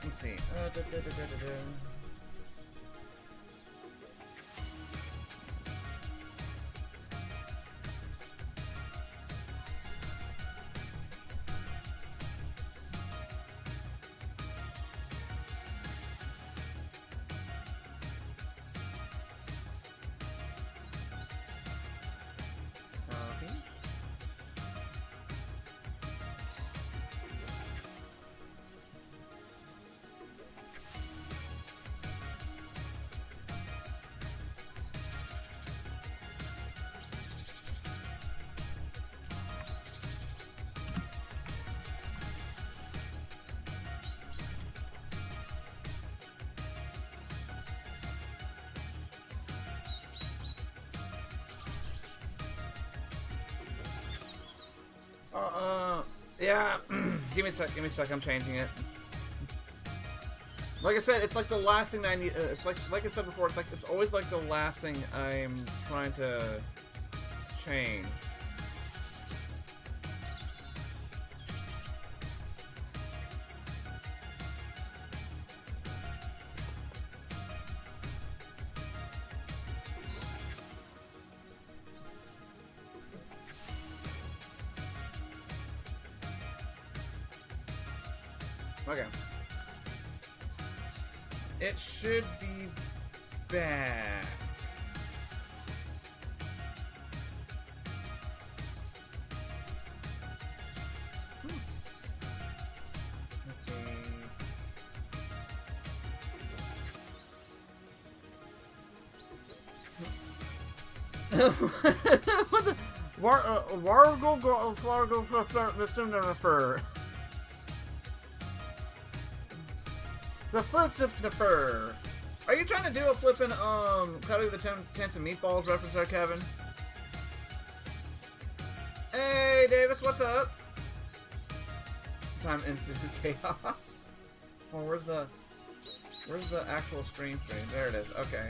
Let's see. Yeah, give me a sec, I'm changing it. Like I said, it's like the last thing that I need, it's like I said before, it's always like the last thing I'm trying to change. Okay. It should be back. Let's see. What the? Wargo refer. The flips of the fur. Are you trying to do a flippin' Cutting the Tents and Meatballs reference there, Kevin? Hey, Davis, what's up? Time instant chaos. Oh, where's the actual stream? There it is. Okay.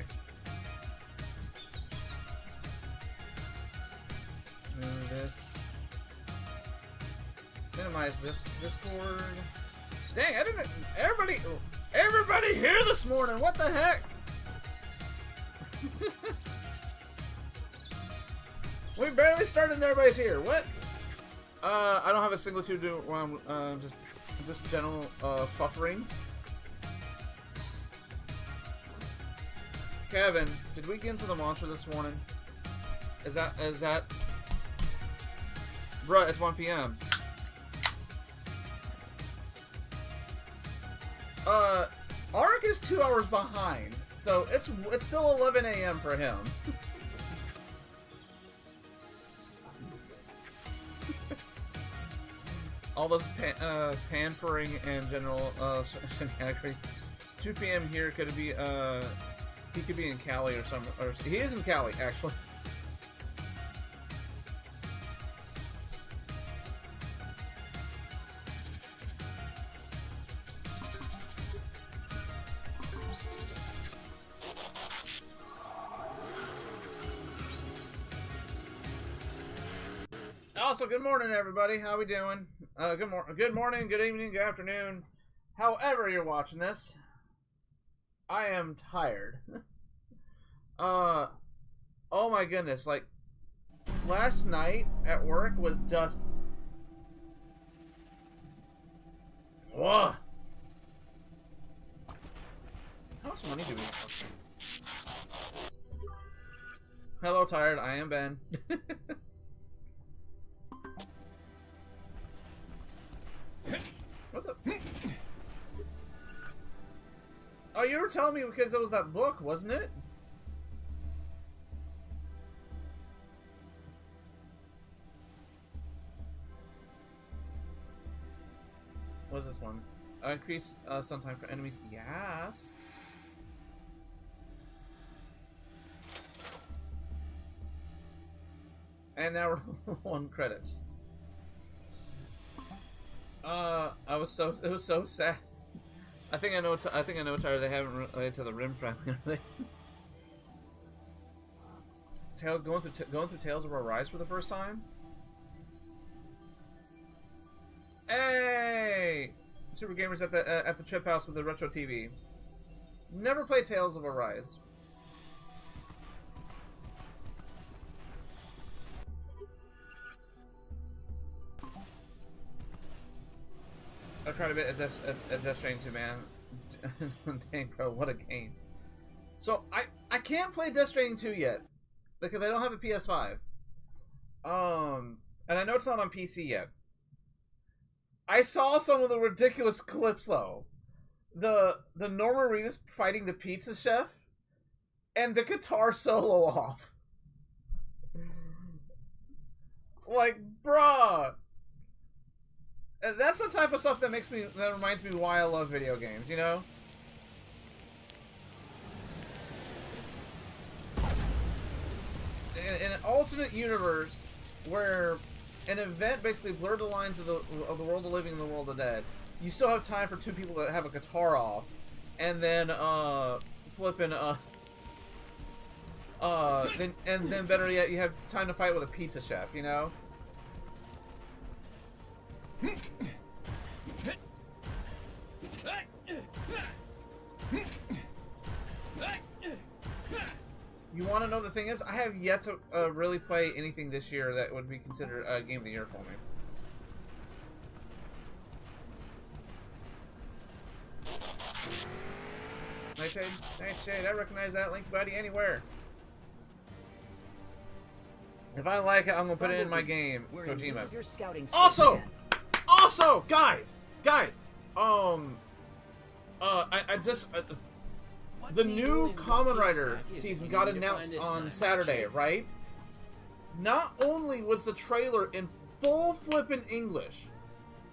Move this. Minimize this Discord. Dang, I didn't. Everybody here this morning. What the heck? We barely started and everybody's here. What? I don't have a single to do while I'm just general buffering. Kevin, did we get into the monster this morning? Is that bruh, it's 1 p.m. Arik is 2 hours behind, so it's still 11 a.m. for him. All those pampering and general shenanigans. 2 p.m. here could be he could be in Cali or something. Or he is in Cali actually. Also, good morning, everybody. How we doing? Good morning, good evening, good afternoon. However you're watching this, I am tired. Oh my goodness! Like last night at work was just. Whoa! How much money do we have? Hello, tired. I am Ben. What the? Oh, you were telling me because it was that book, wasn't it? What is this one? Increase stun time for enemies. Yes. And now we're 1 credits. It was so sad. I think I know. I think I know, Tyler. They haven't related to the Rim family. Are they? Going through Tales of Arise for the first time. Hey, Super Gamers at the Trip House with the retro TV. Never played Tales of Arise. I tried a bit at Death Stranding 2, man. Dang, bro, what a game. So, I can't play Death Stranding 2 yet, because I don't have a PS5. And I know it's not on PC yet. I saw some of the ridiculous clips, though. The Norman Reedus fighting the pizza chef, and the guitar solo off. Like, bruh. That's the type of stuff that reminds me why I love video games, you know? In an alternate universe where an event basically blurred the lines of the world of living and the world of dead, you still have time for two people that have a guitar off, and then flipping then better yet, you have time to fight with a pizza chef, you know? You want to know the thing is, I have yet to really play anything this year that would be considered a game of the year for me. Nightshade, Nightshade, I recognize that link, buddy, anywhere. If I like it, I'm gonna put it in my game, Kojima. Also, guys, the new Kamen Rider season got announced on Saturday, right? Not only was the trailer in full flippin' English,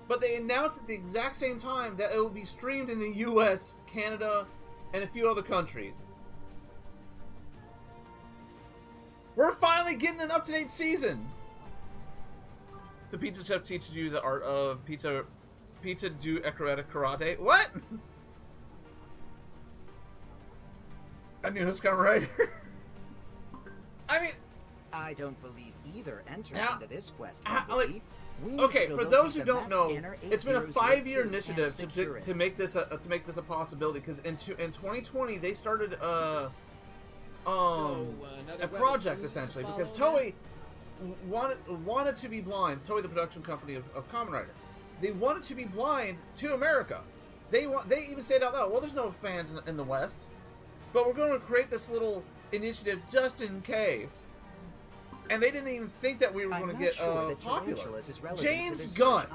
but they announced at the exact same time that it will be streamed in the US, Canada, and a few other countries. We're finally getting an up-to-date season! The pizza chef teaches you the art of pizza do acrobatic karate. What? I knew this Kamen Rider. I mean, I don't believe either enters into this quest. Okay, for those who don't know, it's been a 5-year initiative to make this a possibility. Because in 2020 they started a project essentially because Toei wanted to be blind. Toei, the production company of Kamen Rider, they wanted to be blind to America. They even said out loud, "Well, there's no fans in the West, but we're going to create this little initiative just in case." And they didn't even think that we were going to get popular. James Gunn,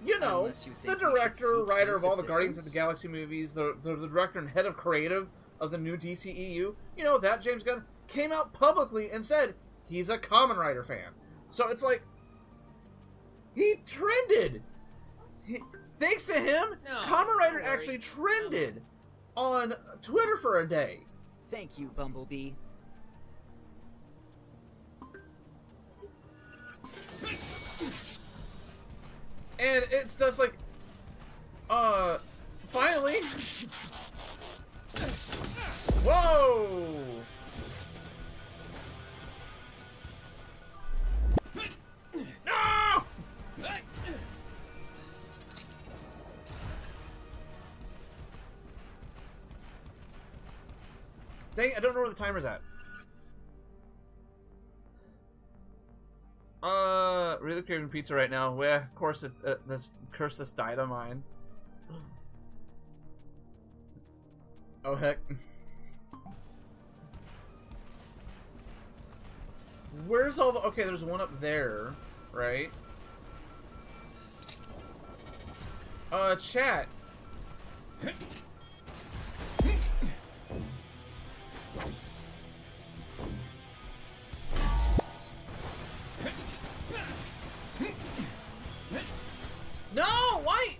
you know, the director, writer of all the Guardians of the Galaxy movies, the director and head of creative of the new DCEU, you know, that James Gunn came out publicly and said he's a Kamen Rider fan. So it's like, he trended. Thanks to him, Kamen Rider actually trended on Twitter for a day. Thank you, Bumblebee. And it's just like, finally. Whoa! No! Dang, I don't know where the timer's at. Really craving pizza right now. Well, of course, this diet of mine. Oh heck. Where's all the... Okay, there's one up there, right? Chat. No! Why?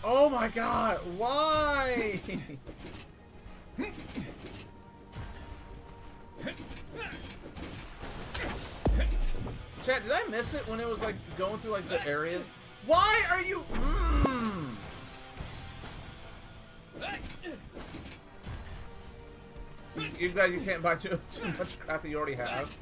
Oh my god, why? Chat, did I miss it when it was like going through like the areas? Why are you... You're glad you can't buy too much crap that you already have.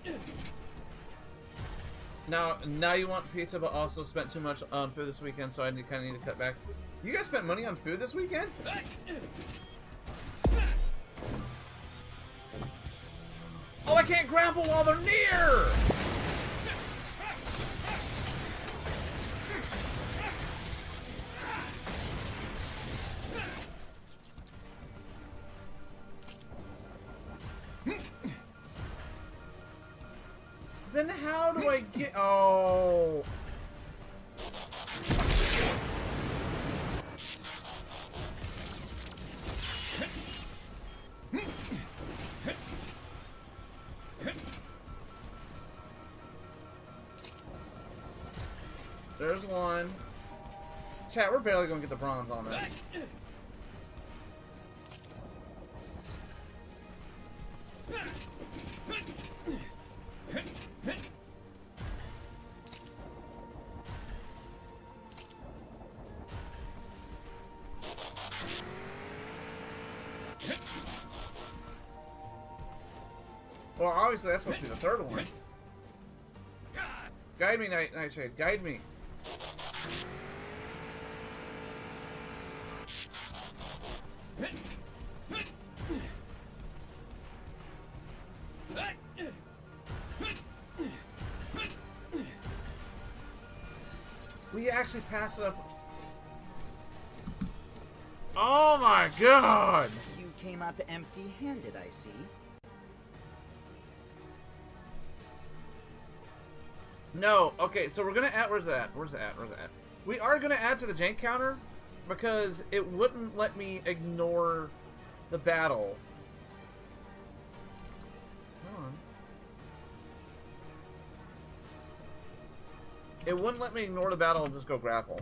Now you want pizza, but also spent too much on food this weekend, so I kind of need to cut back. You guys spent money on food this weekend? Oh, I can't grapple while they're near! Then how do I get... Oh... There's one. Chat, we're barely gonna get the bronze on this. Well, obviously that's supposed to be the third one. Guide me, Nightshade. Guide me. We actually pass it up. Oh my god! You came out empty-handed, I see. No, okay, so we're gonna add, where's that? Where's it at? Where's it at? We are gonna add to the jank counter because it wouldn't let me ignore the battle. Come on. It wouldn't let me ignore the battle and just go grapple.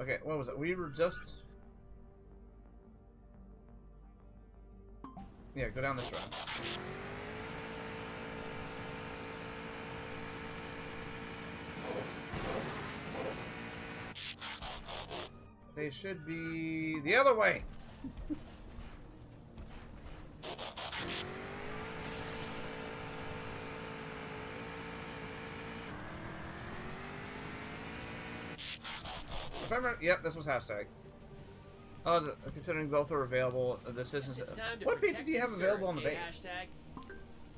Okay, what was it? We were just... Yeah, go down this road. They should be the other way. If I remember, yep, this was hashtag. Considering both are available, decisions. What pizza do you have available on the base?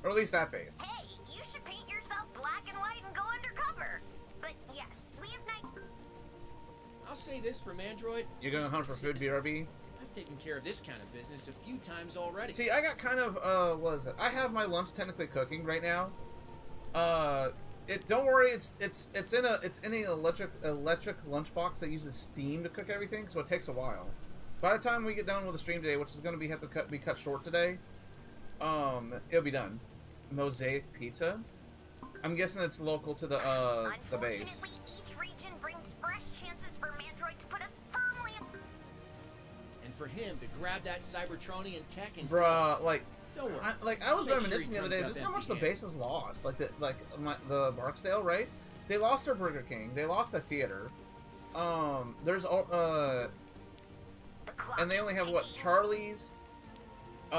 Or at least that base. Hey, you should paint yourself black and white and go undercover. But yes, we have night. I'll say this from Android. You're gonna hunt for food, BRB? I've taken care of this kind of business a few times already. See, I got kind of, what is it? I have my lunch technically cooking right now. Don't worry, it's in an electric lunchbox that uses steam to cook everything, so it takes a while. By the time we get done with the stream today, which is going to have to be cut short today, it'll be done. Mosaic pizza. I'm guessing it's local to the base. Unfortunately, each region brings fresh chances for Mandroid to put us firmly in. And for him to grab that Cybertronian tech and Bruh, like, don't worry. I was Make reminiscing sure the other he day. comes Just up how much the empty-handed. base has lost. Like the Barksdale, right? They lost their Burger King. They lost the theater. There's and they only have what, Charlie's.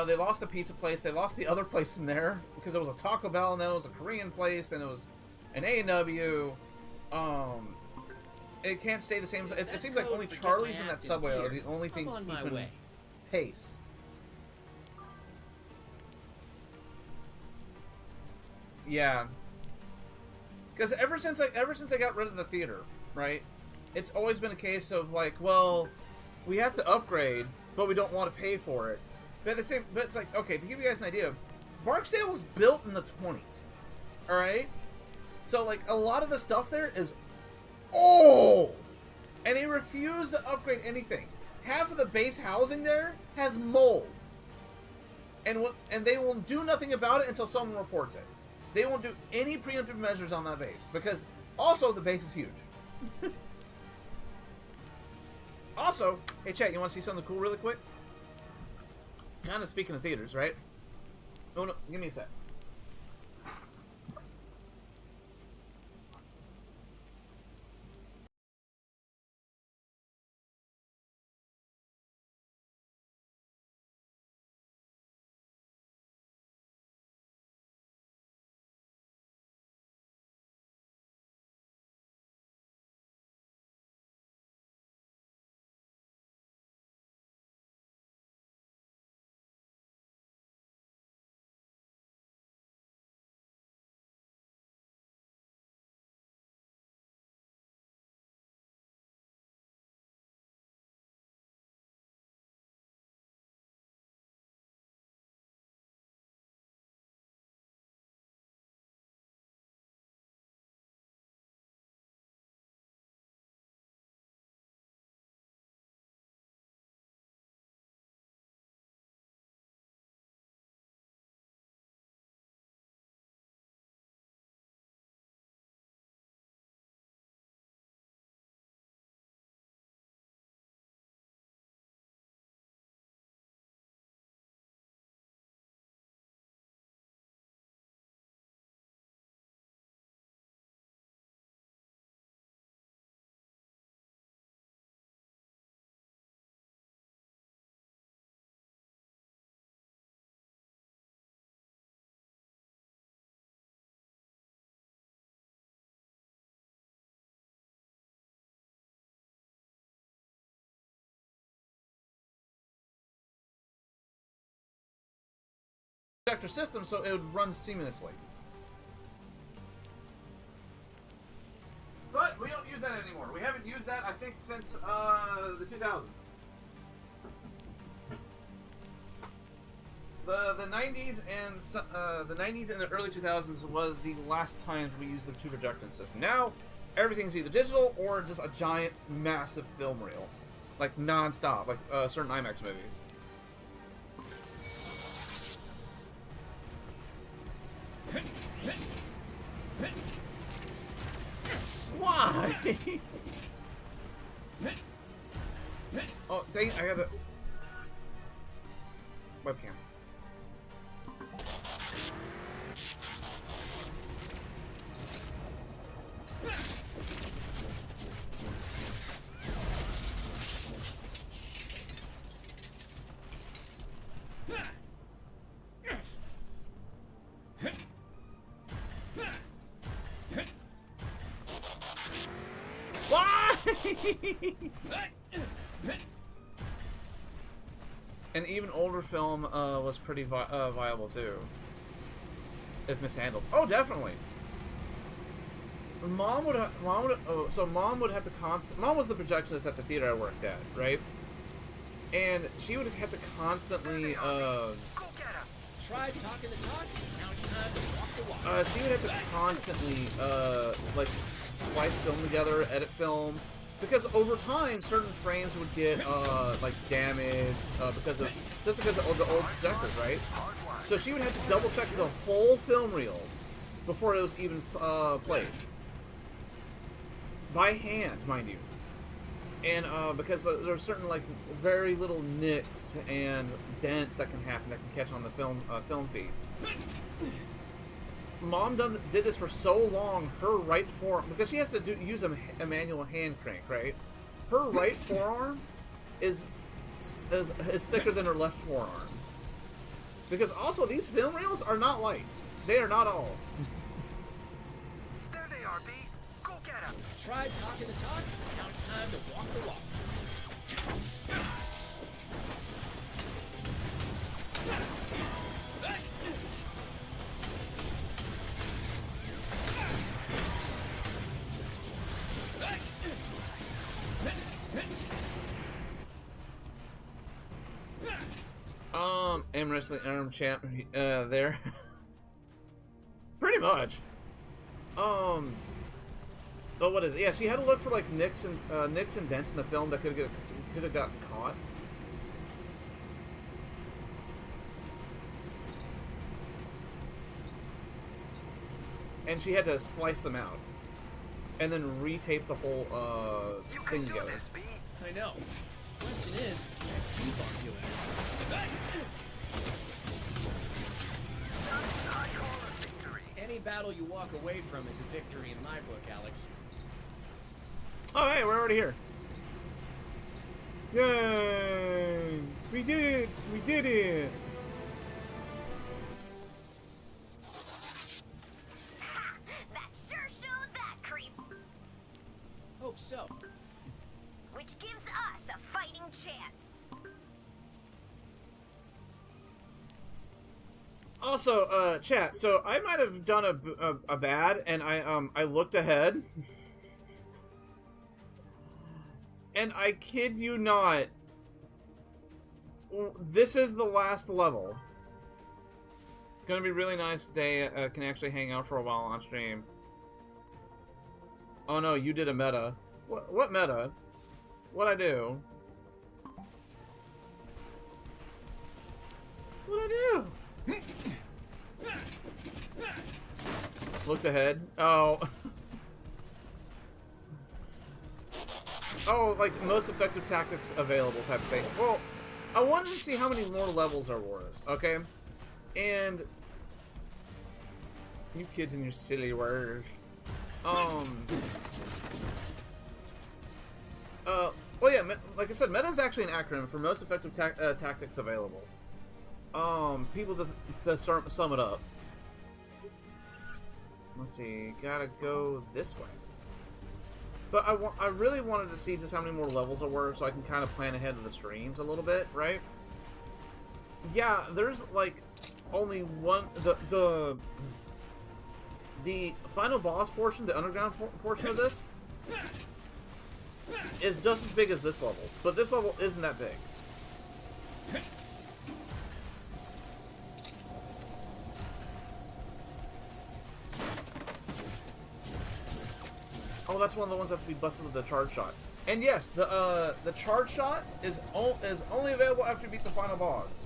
They lost the pizza place. They lost the other place in there because it was a Taco Bell, and then it was a Korean place, then it was an A&W. It can't stay the same. It seems like only Charlie's and that Subway are the only things keeping pace. Yeah, because ever since I got rid of the theater, right? It's always been a case of like, well, we have to upgrade, but we don't want to pay for it. But it's like, okay, to give you guys an idea, Barksdale was built in the 20s, all right? So like a lot of the stuff there is old, and they refuse to upgrade anything. Half of the base housing there has mold, and they will do nothing about it until someone reports it. They won't do any preemptive measures on that base because also the base is huge. Also, hey chat, you want to see something cool really quick? Kind of speaking of theaters, right? Oh no, give me a sec. Projector system, so it would run seamlessly. But we don't use that anymore. We haven't used that, I think, since the 2000s. The 90s and the 90s and the early 2000s was the last times we used the two projection system. Now everything's either digital or just a giant, massive film reel, like non-stop, like certain IMAX movies. Oh, dang! I got a webcam. An even older film was pretty viable too, if mishandled. Oh, definitely. Mom would have to Mom was the projectionist at the theater I worked at, right? And she would have to constantly Tried talking the talk, now it's time to walk the walk. she would have to constantly like splice film together, edit film, because over time certain frames would get like damaged because of the old projectors, right? So she would have to double check the whole film reel before it was even played by hand, mind you. And because there's certain like very little nicks and dents that can happen that can catch on the film feed. Mom did this for so long. Her right forearm, because she has to use a manual hand crank, right? Her right forearm is thicker than her left forearm. Because also these film reels are not light. They are not all. There they are, B. Go get them. Tried talking the talk, now it's time to walk the walk. Am wrestling arm champ there. Pretty much. Oh, what is it? Yeah, she had to look for like nicks and dents in the film that could have gotten caught. And she had to slice them out, and then retape the whole thing together. I know. Question is, can I keep on doing it? Any battle you walk away from is a victory in my book, Alex. Oh, hey, we're already here. Yay! We did it! We did it! That sure showed that creep. Hope so. Which gives us a fighting chance. Also, chat. So I might have done a bad, and I looked ahead, and I kid you not, this is the last level. Gonna be a really nice day. Can actually hang out for a while on stream. Oh no, you did a meta. What meta? What'd I do? What'd I do? Looked ahead. Oh. Oh, like most effective tactics available type of thing. Well, I wanted to see how many more levels there was, okay? And you kids and your silly words. Well, yeah, like I said, meta is actually an acronym for most effective tactics available. People just sum it up. Let's see, gotta go this way. But I really wanted to see just how many more levels there were, so I can kind of plan ahead of the streams a little bit, right? Yeah, there's like only one. The final boss portion, the underground portion of this, is just as big as this level, but this level isn't that big. Oh, that's one of the ones that has to be busted with the charge shot. And yes, the charge shot is only available after you beat the final boss.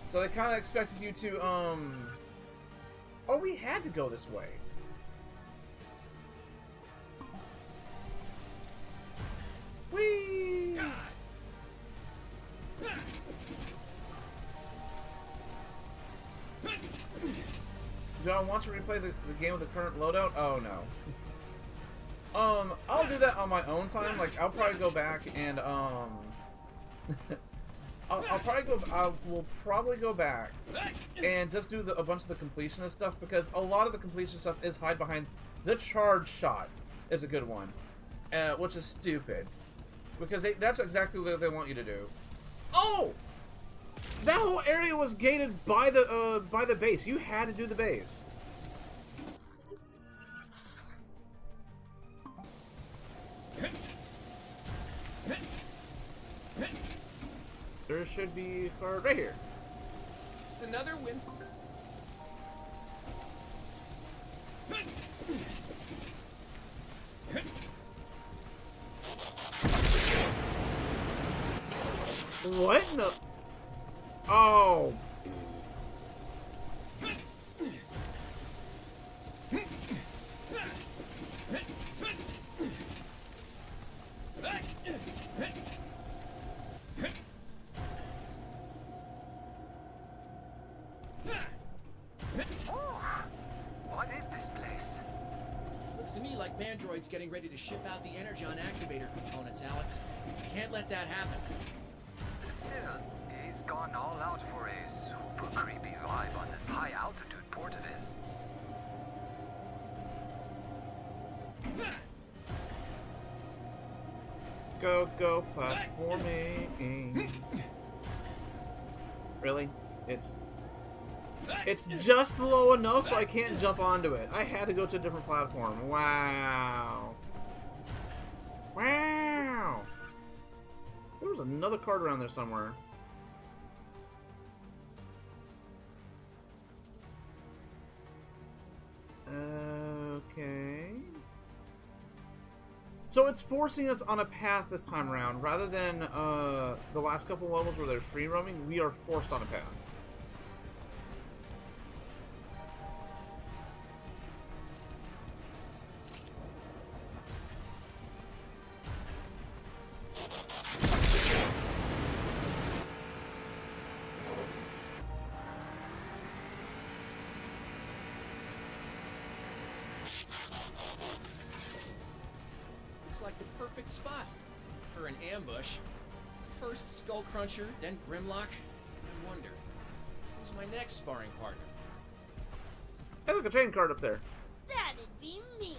So they kind of expected you to Oh, we had to go this way. Whee! Whee! Do I want to replay the game with the current loadout? Oh no. I'll do that on my own time. Like, I'll probably go back and I will probably go back and just do a bunch of the completionist stuff, because a lot of the completion stuff is hide behind the charge shot is a good one, which is stupid, because that's exactly what they want you to do. Oh, that whole area was gated by the base. You had to do the base. There should be a card right here. Another win. What? No. Oh. What is this place? Looks to me like Mandroid's getting ready to ship out the Energon activator components, Alex. Can't let that happen. Still, he's gone all out for a super creepy vibe on this high altitude port of his. Go platforming. Really? It's just low enough so I can't jump onto it. I had to go to a different platform. Wow. Wow. There was another card around there somewhere. Okay. So it's forcing us on a path this time around. Rather than the last couple levels where there's free roaming, we are forced on a path. Looks like the perfect spot for an ambush. First Skull Cruncher, then Grimlock. I wonder, who's my next sparring partner? Hey, look, a train card up there. That'd be me.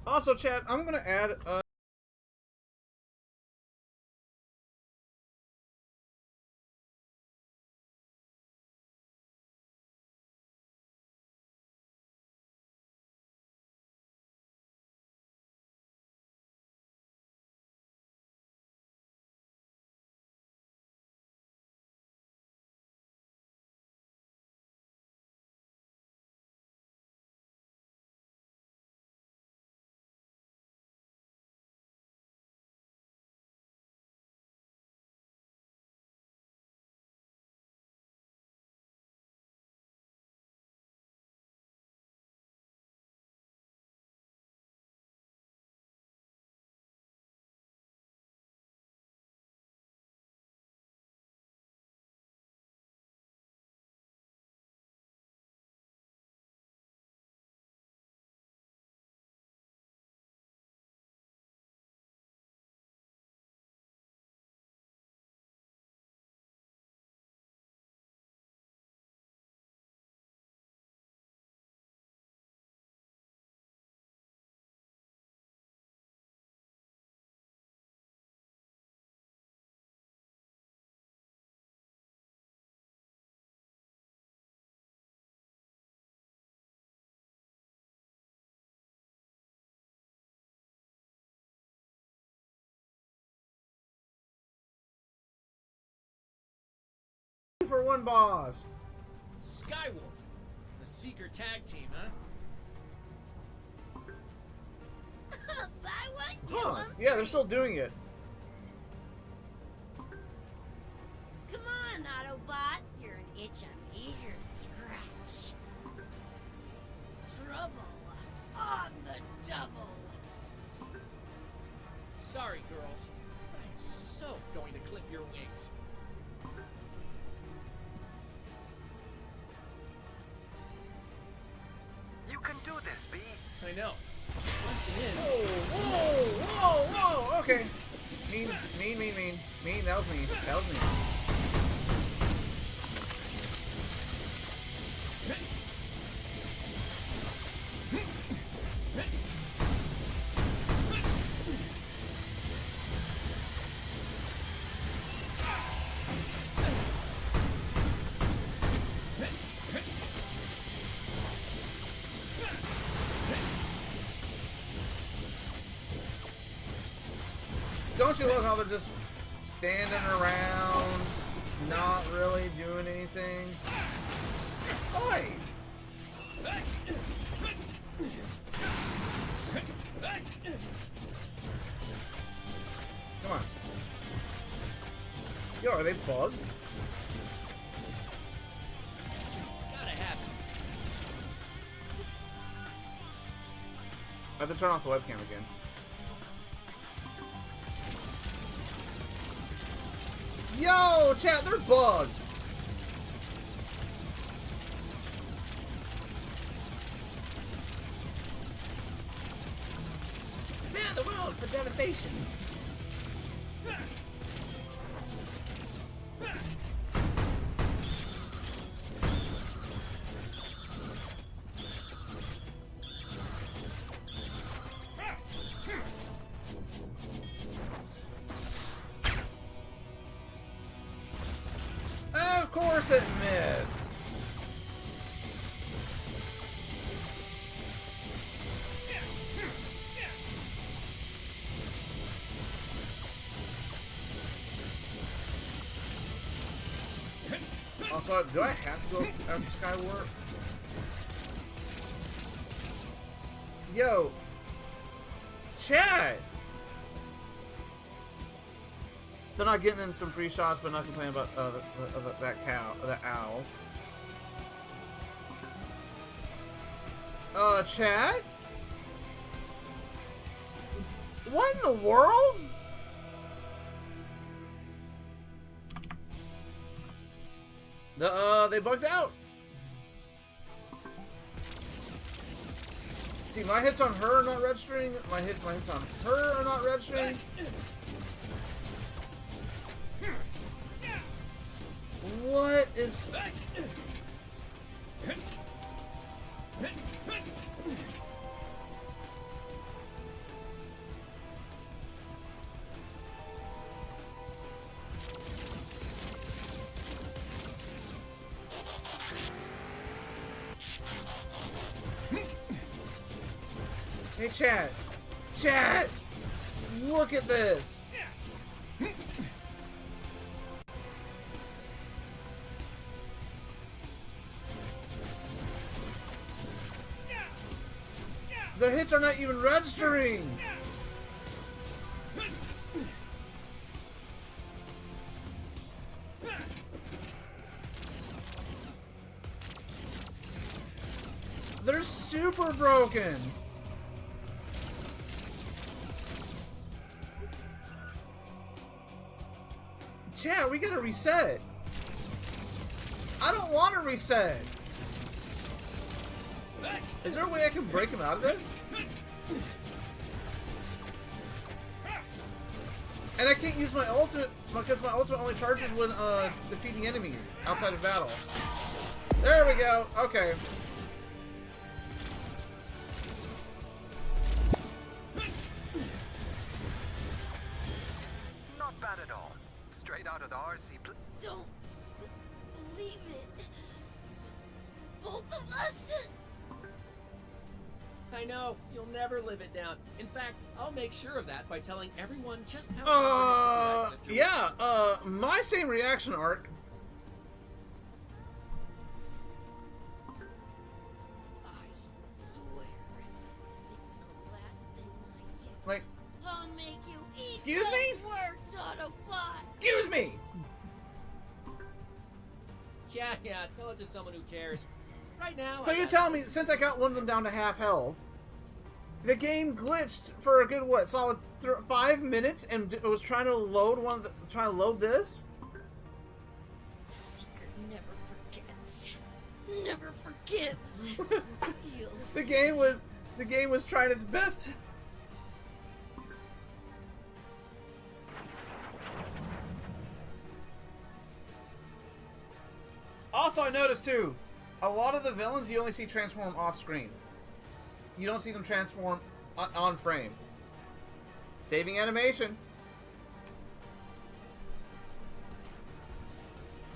Also, chat, I'm gonna add for one boss. Skyward, the Seeker tag team, huh? Buy one, get Huh? one Yeah, they're free. still doing it. Come on, Autobot. You're an itch I'm eager to scratch. trouble. On the double. Sorry, girls, but I am so going to clip your wings. You can do this, B. I know. The question is... Whoa! Okay. Mean. That was mean. Don't you love how they're just standing around, not really doing anything? Oi! Come on. Yo, are they bugged? Just gotta happen. I have to turn off the webcam again. Yo, chat, they're bugged. Man, the world for devastation. Of course it missed. Also, do I have to go after Skyward? Yo, chat. They're not getting in some free shots, but not complaining about that cow, that owl. Chat? What in the world? They bugged out. See, my hits on her are not registering. My hits on her are not registering. What is... Hey, chat. Chat! Look at this! Their hits are not even registering! They're super broken! Chat, we gotta reset. I don't want to reset. Is there a way I can break him out of this? And I can't use my ultimate because my ultimate only charges when defeating enemies outside of battle. There we go. Okay. Not bad at all. Straight out of the RC. Don't believe it. Both of us? I know, you'll never live it down. In fact, I'll make sure of that by telling everyone just how comprehensive yeah, my same reaction arc. I swear, if it's the last thing I do, Like, I'll make you eat excuse those me? words, Autobot. Excuse me. Yeah, tell it to someone who cares. Right now. So you're telling me, since I got one of them down to half health, the game glitched for a good, what, solid 5 minutes, and it was trying to load this? The seeker never forgets. Never forgets. He'll The game was trying its best. Also, I noticed too, a lot of the villains you only see transform off screen. You don't see them transform on frame. Saving animation.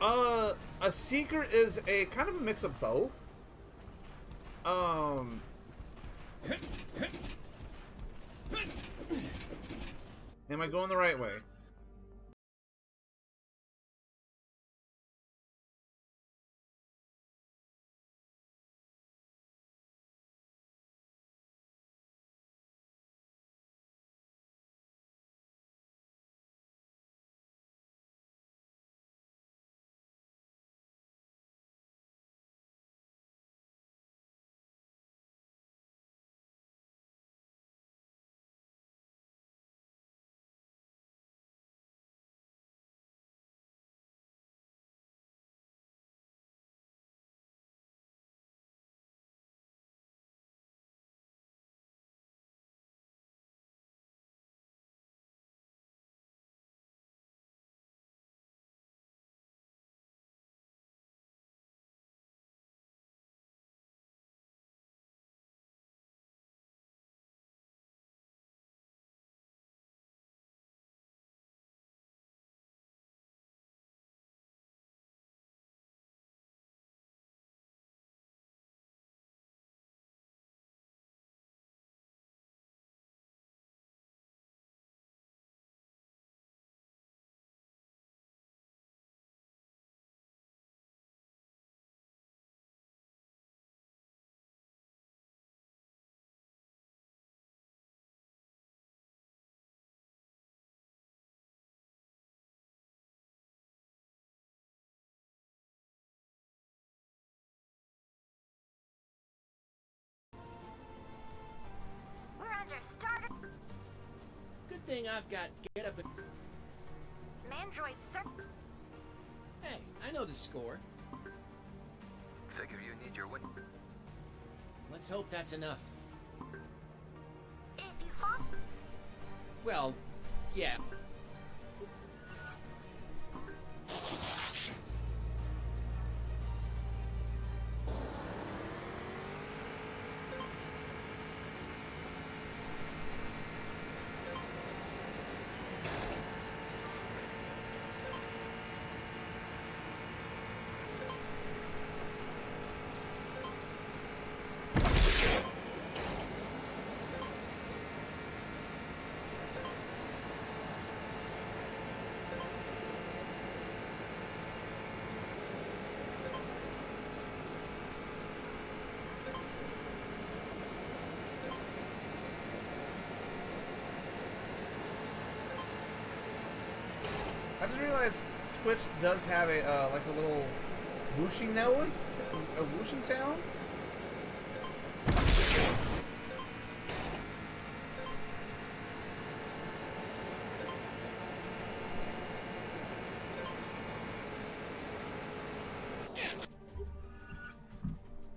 A seeker is a kind of a mix of both. Am I going the right way? We're under starter. Good thing I've got get up and. Mandroid sir. Hey, I know the score. Figure you need your win. Let's hope that's enough. If you fall. Well, yeah. I just realized Twitch does have a like a little whooshing note, a whooshing sound.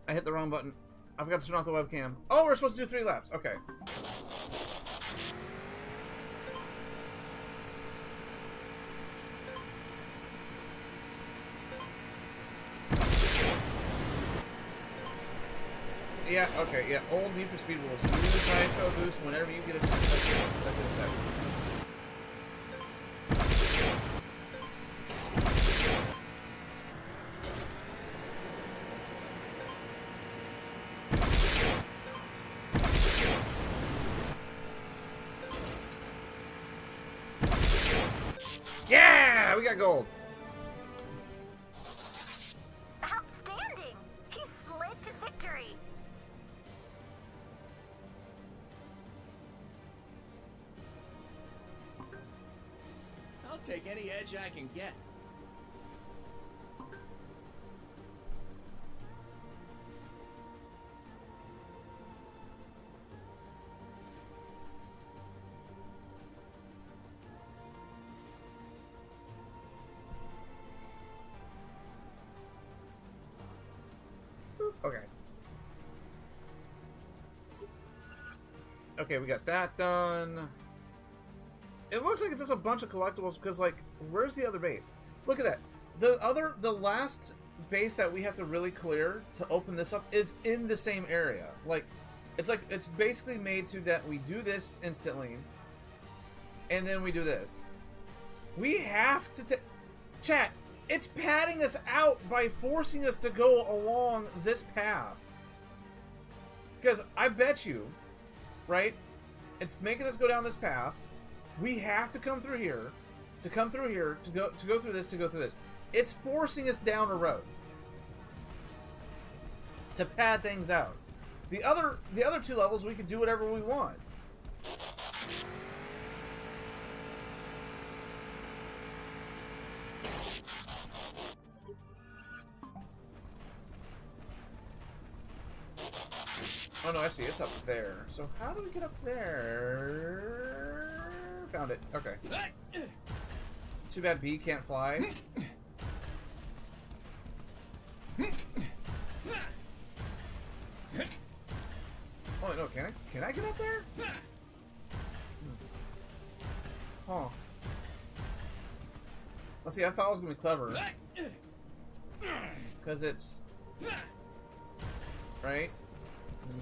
I hit the wrong button. I forgot to turn off the webcam. Oh, we're supposed to do 3 laps. Okay. Yeah, okay, yeah. Old Need for Speed rules. Use nitro boost whenever you get a second. Yeah! We got gold. Outstanding! He slid to victory. I'll take any edge I can get. Okay, we got that done. It looks like it's just a bunch of collectibles because, like, where's the other base? Look at that. The last base that we have to really clear to open this up is in the same area. Like, it's basically made to that we do this instantly, and then we do this. We have to chat. It's padding us out by forcing us to go along this path. Because I bet you, right? It's making us go down this path. We have to come through here, to go through this, to go through this. It's forcing us down a road to pad things out. The other two levels, we can do whatever we want. Oh no, I see. It's up there. So how do we get up there? Found it. Okay. Too bad B can't fly. Oh no, can I? Can I get up there? Huh. Let's see. I thought it was gonna be clever. Because it's right.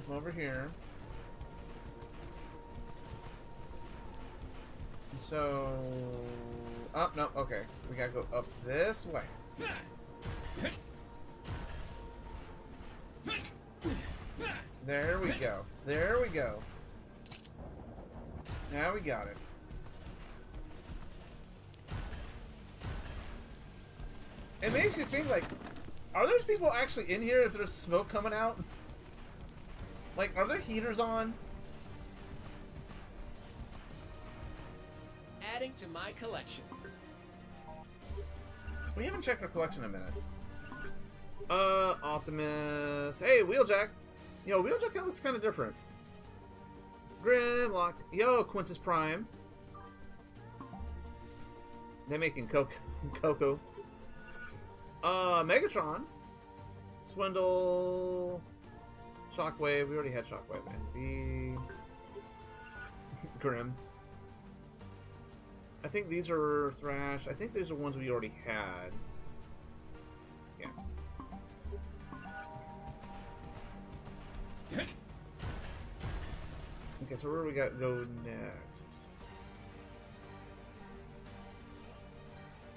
Come over here. So, oh no, okay. We gotta go up this way. There we go. There we go. Now we got it. It makes you think, like, are there people actually in here if there's smoke coming out? Like, are there heaters on? Adding to my collection. We haven't checked our collection in a minute. Optimus. Hey, Wheeljack. Yo, Wheeljack kind of looks kind of different. Grimlock. Yo, Quintus Prime. They're making Coco. Megatron. Swindle. Shockwave. We already had Shockwave. And B. Grim. I think these are Thrash. I think these are ones we already had. Yeah. Okay, so where do we got go next?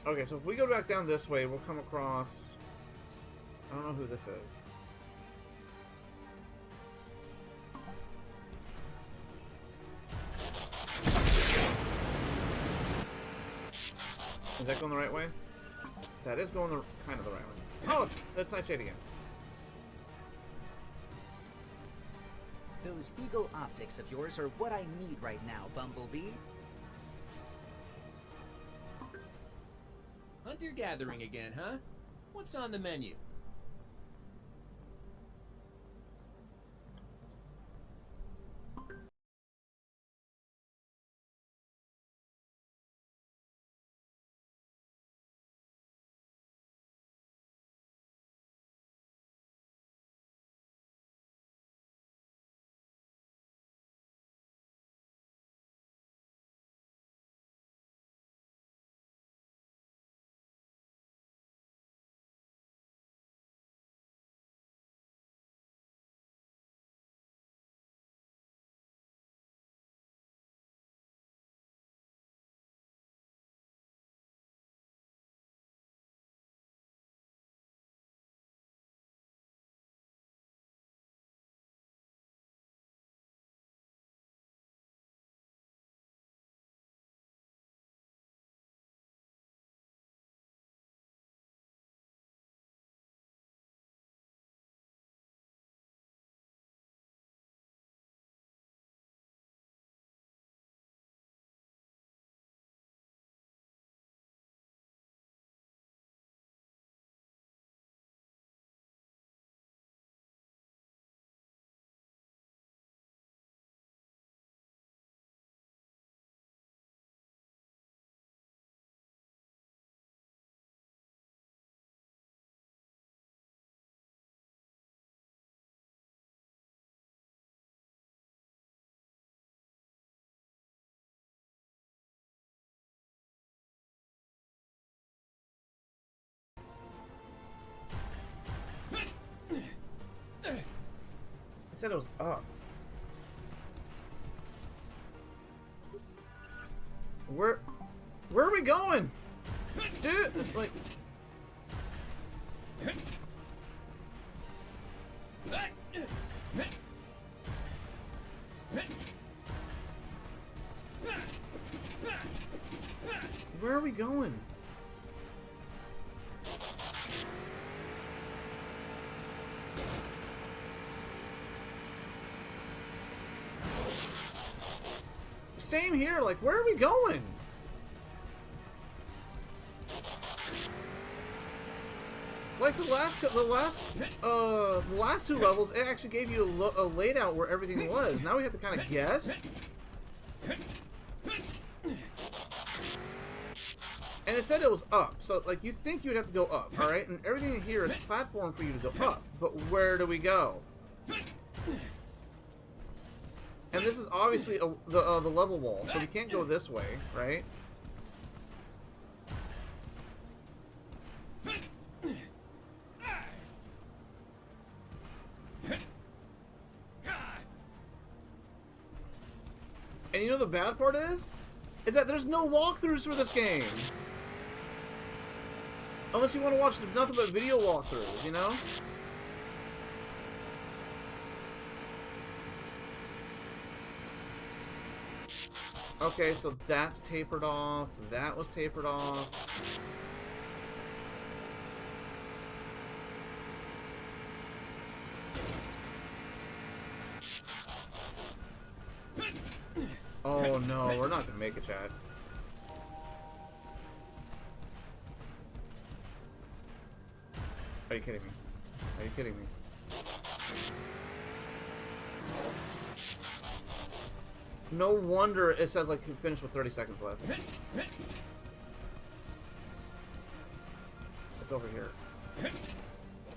Okay, so if we go back down this way, we'll come across... I don't know who this is. Is that going the right way? That is going kind of the right way. Oh, it's Nightshade again. Those eagle optics of yours are what I need right now, Bumblebee. Hunter-gathering again, huh? What's on the menu? said it was up. Where are we going? Dude, like... Where are we going? Same here, like, where are we going? Like the last two levels, it actually gave you a layout where everything was. Now we have to kind of guess. And it said it was up, so like you think you'd have to go up, all right? And everything in here is platform for you to go up, but where do we go? And this is obviously the level wall, so we can't go this way, right? And you know the bad part is that there's no walkthroughs for this game. Unless you want to watch nothing but video walkthroughs, you know? Okay, so that's tapered off. That was tapered off. Oh no, we're not gonna make it, Chad. Are you kidding me? Are you kidding me? No wonder it says like you finished with 30 seconds left. It's over here.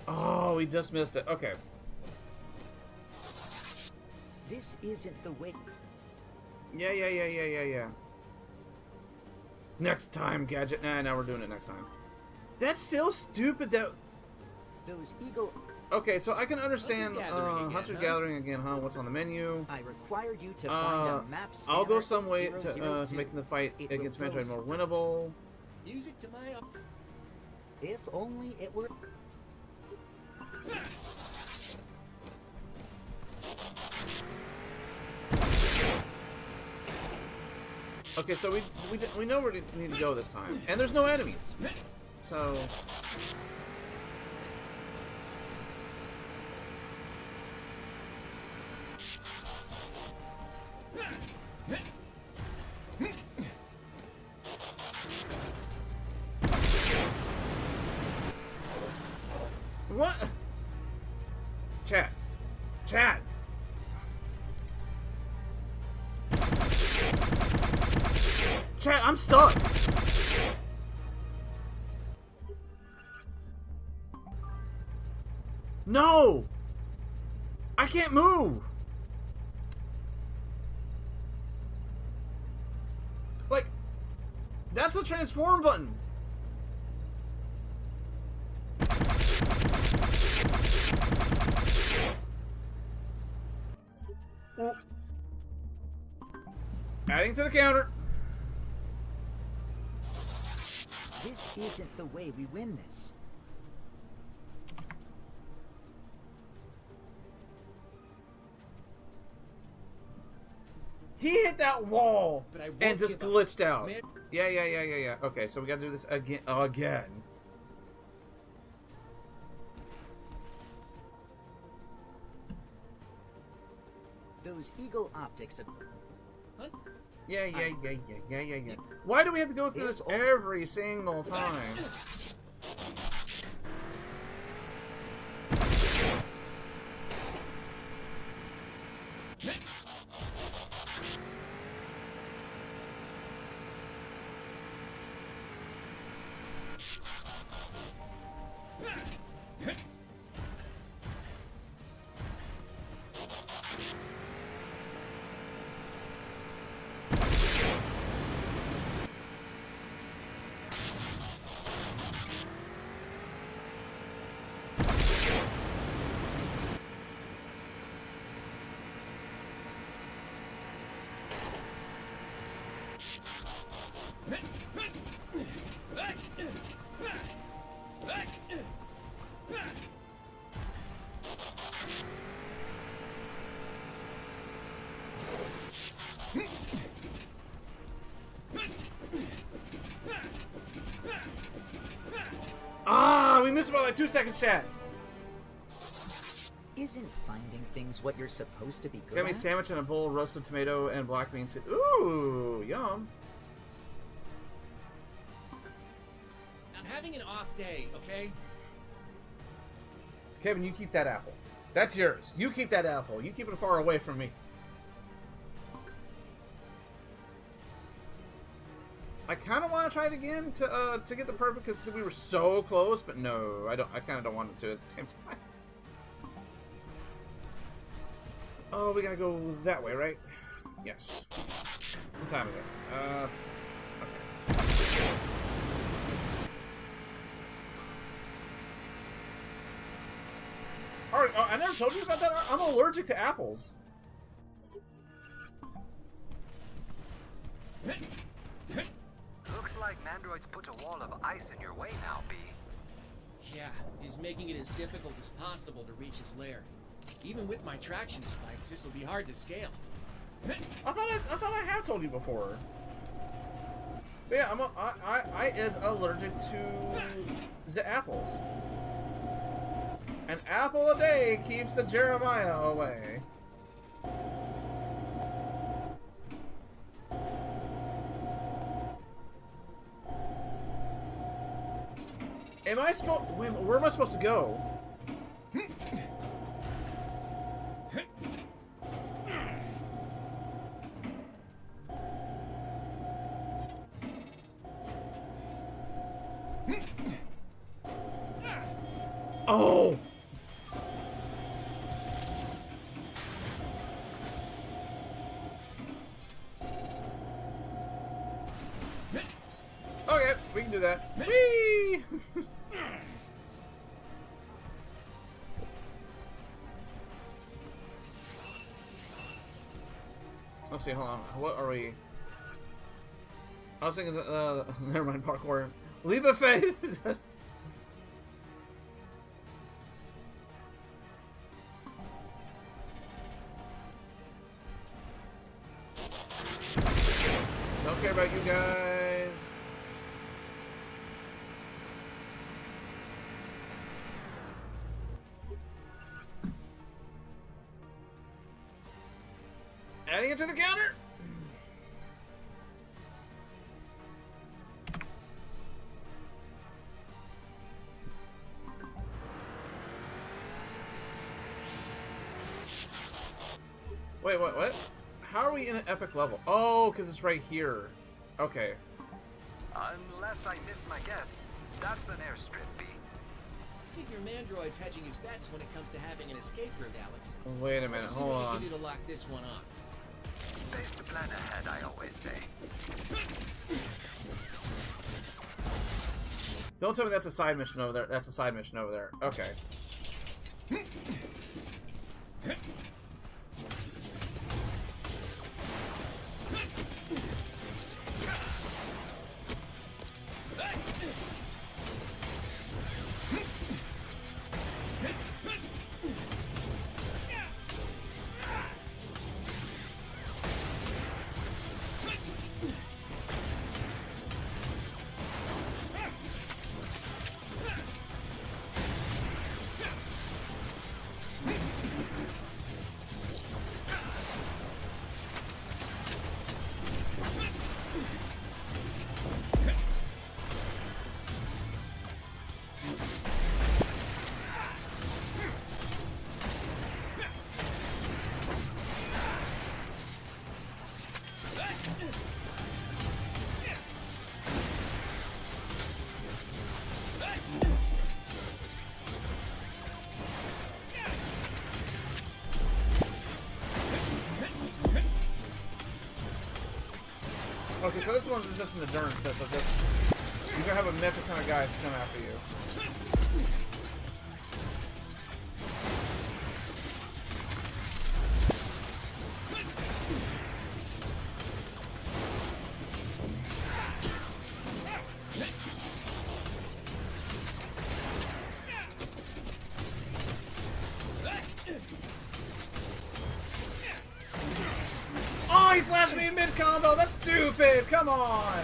Oh, we just missed it. Okay. This isn't the way. Yeah. Next time, Gadget. Nah, now we're doing it next time. That's still stupid that... Those eagle... Okay, so I can understand Hunter Gathering again, huh? What's on the menu? I require you to find a map scanner. I'll go some way to 002. making the fight It against will go Metroid more winnable. Music to my... If only it were... Okay, so we know where we need to go this time, and there's no enemies, so. What? Chat. Chat, I'm stuck. No! I can't move! Like, that's the transform button. Adding to the counter. This isn't the way we win this. He hit that wall But I won't and just give up. glitched out. Man. Yeah. Okay, so we gotta do this again. Those eagle optics of... Huh? Yeah. Why do we have to go through this every single time? Ah, we missed by like 2 seconds, chat. Isn't finding things what you're supposed to be good Got me a at? sandwich and a bowl of roasted tomato and black bean soup. Ooh, yum. I'm having an off day, okay? Kevin, you keep that apple. That's yours. You keep that apple. You keep it far away from me. I kind of want to try it again to get the perfect, because we were so close, but no, I don't. I kind of don't want it to at the same time. Oh, we gotta go that way, right? Yes. What time is it? Okay. Alright, I never told you about that. I'm allergic to apples. Looks like Mandroid's put a wall of ice in your way now, B. Yeah, he's making it as difficult as possible to reach his lair. Even with my traction spikes, this will be hard to scale. I thought I have told you before. But yeah, I is allergic to the apples. An apple a day keeps the Jeremiah away. Am I supposed? Where am I supposed to go? Oh! Okay, we can do that. Whee! Let's see, hold on. What are we? I was thinking, never mind, parkour. Leap of faith! Just... Don't care about you guys. Adding it to the counter. Wait, what? How are we in an epic level? Oh, because it's right here. Okay. Unless I miss my guess, that's an airstrip, B. I figure Mandroid's hedging his bets when it comes to having an escape route, Alex. Wait a minute, Let's see hold what we on. can do to lock this one off. Face the plan ahead, I always say. Don't tell me that's a side mission over there. That's a side mission over there. Okay. Okay, so this one's just an endurance test. So just, you're gonna have a metric ton of guys come after you. slashed me in mid-combo! That's stupid! Come on!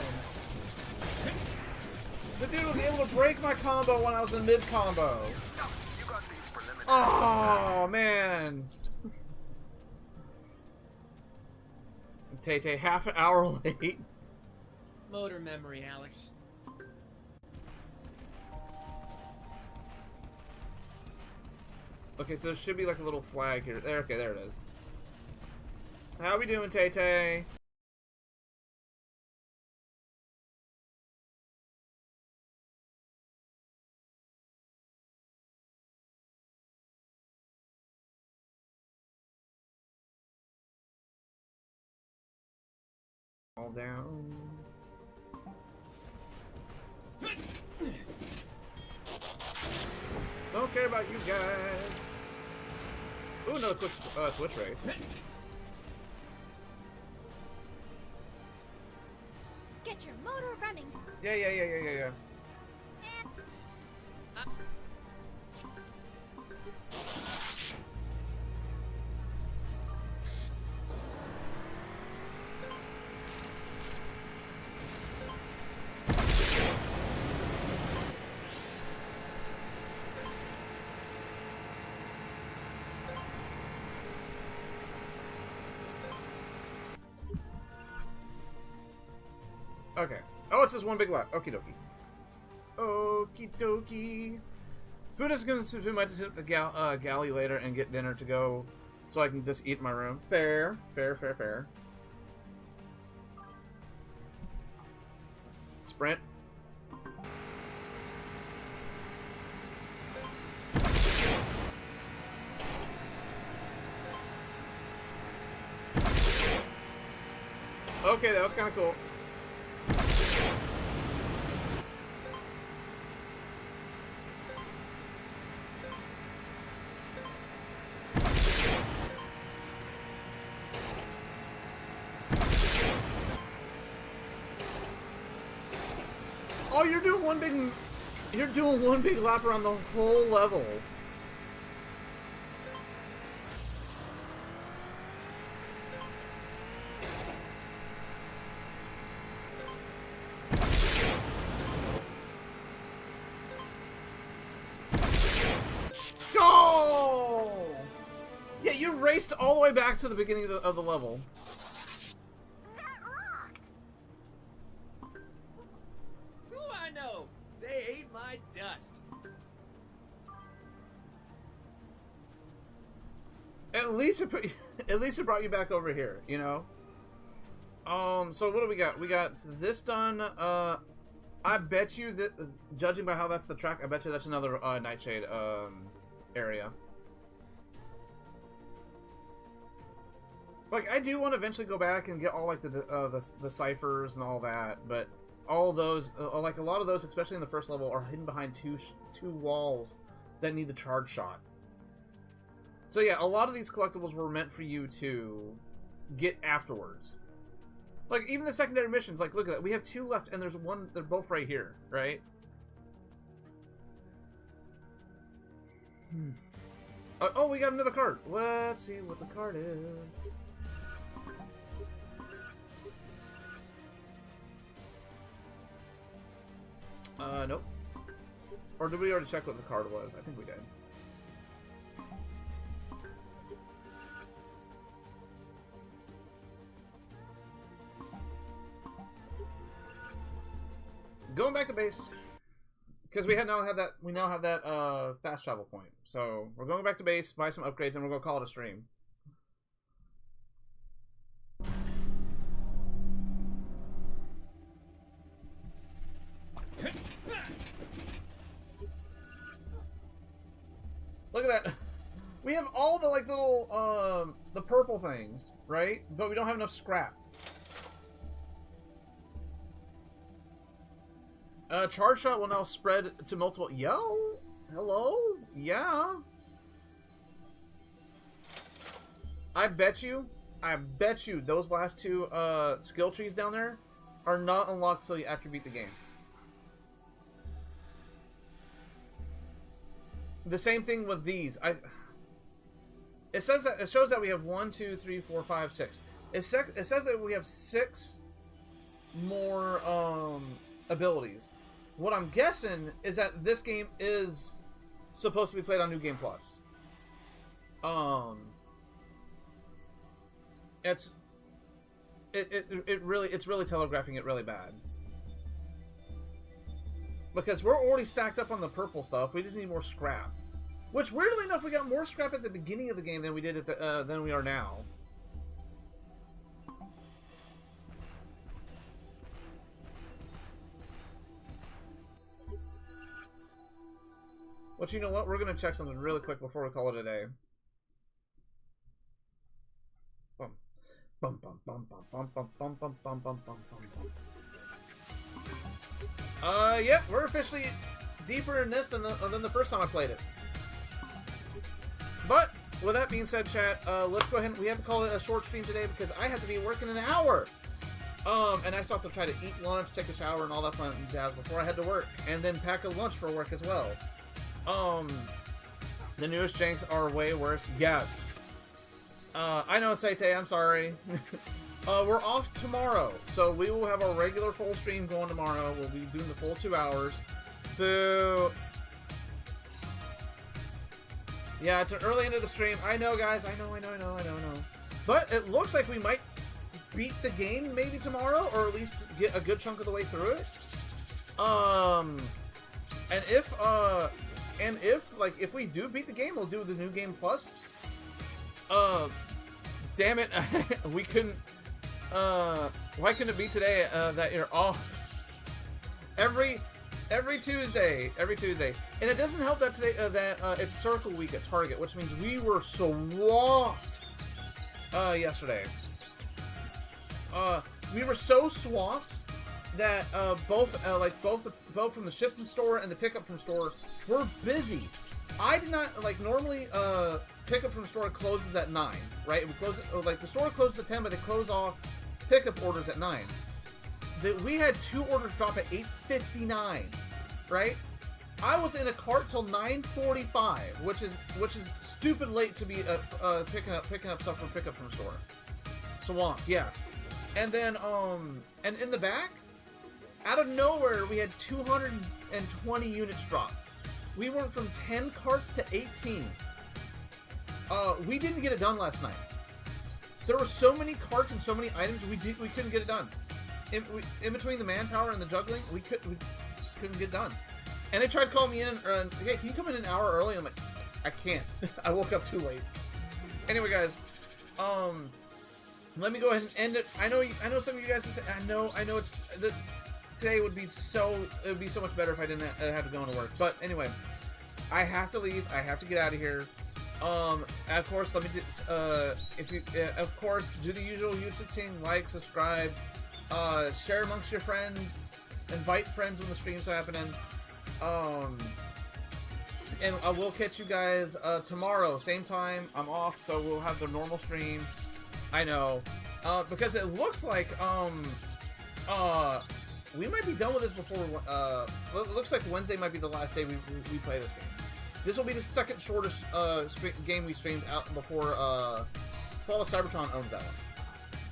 The dude was able to break my combo when I was in mid-combo. You got these preliminaries. Oh, man. Tay-Tay, half an hour late. Motor memory, Alex. Okay, so there should be like a little flag here. There, okay, there it is. How we doing, Tay-Tay? All down. Don't care about you guys. Ooh, another quick Twitch race. Get your motor running. Yeah. Okay. Oh, it's just one big lot. Okie dokie. Okie dokie. Food is gonna we might just hit the galley later and get dinner to go, so I can just eat in my room. Fair. Sprint. Okay, that was kind of cool. Oh, you're doing one big lap around the whole level. Go! Yeah, you raced all the way back to the beginning of the level. That rocked. Who I know? They ate my dust. At least it brought you back over here, you know. So what do we got? We got this done. I bet you that, judging by how that's the track, I bet you that's another Nightshade area. Like, I do want to eventually go back and get all like the ciphers and all that, but all of those, like a lot of those, especially in the first level, are hidden behind two walls that need the charge shot. So yeah, a lot of these collectibles were meant for you to get afterwards. Like, even the secondary missions, like, look at that. We have 2 left, and there's one, they're both right here, right? Oh, we got another card. Let's see what the card is. Nope. Or did we already check what the card was? I think we did. Going back to base, because we now have that fast travel point. So we're going back to base, buy some upgrades, and we're gonna call it a stream. Look at that. We have all the like little the purple things, right? But we don't have enough scrap. Charge shot will now spread to multiple. Yo, hello, yeah. I bet you those last 2 skill trees down there are not unlocked until you actually beat the game. The same thing with these. It shows that we have 1, 2, 3, 4, 5, 6. It says that we have 6 more abilities. What I'm guessing is that this game is supposed to be played on New Game Plus. It's really telegraphing it really bad. Because we're already stacked up on the purple stuff, we just need more scrap. Which, weirdly enough, we got more scrap at the beginning of the game than we did at the than we are now. But you know what? We're gonna check something really quick before we call it a day. Bum. Bum bum bum bum bum bum bum bum bum bum bum bum. Yeah, we're officially deeper in this than the first time I played it. But with that being said, chat, let's go ahead. We have to call it a short stream today because I have to be working an hour. And I still have to try to eat lunch, take a shower, and all that fun jazz before I head to work, and then pack a lunch for work as well. The newest janks are way worse. Yes. I know, Saite, I'm sorry. We're off tomorrow, so we will have our regular full stream going tomorrow. We'll be doing the full 2 hours. Boo. Yeah, it's an early end of the stream. I know, guys. I know. But it looks like we might beat the game maybe tomorrow, or at least get a good chunk of the way through it. And if we do beat the game, we'll do the New Game Plus. Damn it, we couldn't. Why couldn't it be today that you're off? Every Tuesday, and it doesn't help that today it's Circle Week at Target, which means we were swamped yesterday. We were so swamped that both from the ship from store and the pickup from store were busy. I did not normally pickup from store closes at 9, right? It would close the store closes at 10, but they close off pickup orders at 9. We had 2 orders drop at 8:59, right? I was in a cart till 9:45, which is stupid late to be picking up stuff from pickup from store. Swamped, yeah. And then and in the back, out of nowhere, we had 220 units drop. We went from 10 carts to 18. We didn't get it done last night. There were so many carts and so many items, we couldn't get it done. In between the manpower and the juggling, we just couldn't get done. And they tried to call me in, hey, can you come in an hour early? I'm like, I can't. I woke up too late. Anyway, guys, let me go ahead and end it. I know some of you guys say, I know it's today would be so much better if I didn't have to go into work. But anyway, I have to leave. I have to get out of here. Of course, let me of course, do the usual YouTube thing: like, subscribe, share amongst your friends, invite friends when the stream's happening. And I will catch you guys tomorrow, same time. I'm off, so we'll have the normal stream. I know, because it looks like we might be done with this before. It looks like Wednesday might be the last day we play this game. This will be the second shortest game we streamed out before Fall of Cybertron owns that one.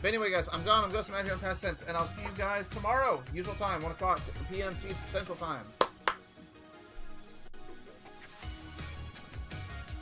But anyway, guys, I'm gone. I'm Ghost. I'm out here in past tense, and I'll see you guys tomorrow. Usual time, 1 o'clock p.m. Central Time.